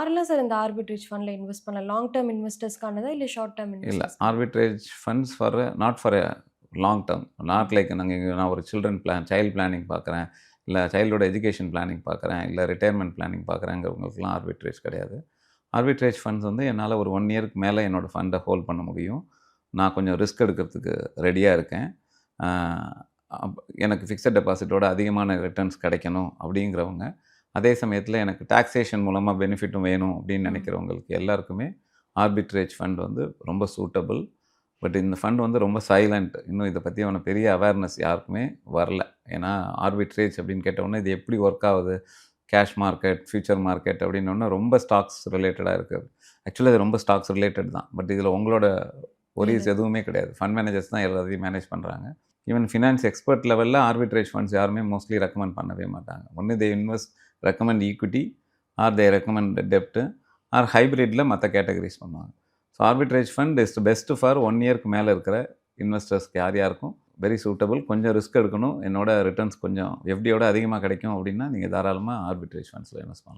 யாரெல்லாம் சார் இந்த ஆர்பிட்ரேஜ் ஃபண்ட்ல இன்வெஸ்ட் பண்ணலாம்? லாங் டெர்ம் இன்வெஸ்டர்ஸ்க்கானதா? இல்ல ஷார்ட் டெர்ம் இல்ல. இன்வெஸ்டர்ஸ்க்கா? Arbitrage funds not for long term. Not like நான் ஒரு சைல்ட் பிளானிங் பார்க்குறேன், இல்ல சைல்டோட எஜுகேஷன் பிளானிங் பார்க்குறேன், இல்ல ரிட்டயர்மென்ட் பிளானிங் பார்க்குறேங்கிறவங்களுக்குலாம் ஆர்பிட்ரேஜ் கிடையாது. ஆர்பிட்ரேஜ் ஃபண்ட்ஸ் வந்து என்னால ஒரு 1 இயர்க்கு மேல என்னோட ஃபண்ட ஹோல்ட் பண்ண முடியும். நான் கொஞ்சம் ரிஸ்க் எடுக்கிறதுக்கு ரெடியா இருக்கேன். அ எனக்கு ஃபிக்ஸட் டெபாசிட்டோட அதிகமான ரிட்டர்ன்ஸ் கிடைக்கணும் அப்படிங்கிறவங்க, அதே சமயத்தில எனக்கு டாக்ஸேஷன் மூலமா பெனிஃபிட்டும் வேணும் அப்படின்னு ம். நினைக்கிறவங்களுக்கு எல்லாருக்குமே ஆர்பிட்ரேஜ் ஃபண்ட் வந்து ரொம்ப சூட்டபிள். பட் இந்த ஃபண்ட் வந்து ரொம்ப சைலண்ட். இன்னும் இத பத்தியான பெரிய அவேர்னஸ் யாருக்குமே வரல. ஏன்னா ஆர்பிட்ரேஜ் அப்படின்னு கேட்டவுடனே இது எப்படி ஒர்க் ஆகுது? கேஷ் மார்க்கெட், ஃபியூச்சர் மார்க்கெட் அப்படின்னோன ரொம்ப ஸ்டாக்ஸ் ரிலேட்டடா இருக்கு. ஆக்சுவலா இது ரொம்ப ஸ்டாக்ஸ் ரிலேட்டட் தான். பட் இதில உங்களோட இல்ல. வொரீஸ் எதுவுமே கிடையாது. ஃபண்ட் மேனேஜர்ஸ் தான் எல்லாத்தையும் மேனேஜ் பண்றாங்க. ஈவன் ஃபினான்ஸ் எக்ஸ்பர்ட் லெவல்ல ஆர்பிட்ரேஜ் ஃபண்ட்ஸ் யாருமே மோஸ்ட்லி ரெக்கமெண்ட் பண்ணவே மாட்டாங்க. ஒண்ணு தே ரெக்கமெண்ட் ஈக்விட்டி ஆர் தே ரெக்கமெண்ட் டெப்ட் ஆர் ஹைபிரிட்ல மத்த கேட்டகரிஸ் பண்ணுவாங்க. So arbitrage fund is best for 1 இயர்க்கு மேல இருக்கிற இன்வெஸ்டர்ஸ்க்கு யாருக்கும் வெரி சூட்டபிள். கொஞ்சம் ரிஸ்க் எடுக்கணும். என்னோட ரிட்டர்ன்ஸ் கொஞ்சம் எஃப்டியோட அதிகமா கிடைக்கும் அப்படின்னா, நீங்க தாராளமா ஆர்பிட்ரேஜ் ஃபண்ட்ஸ்ல இன்வெஸ்ட் பண்ணலாம்.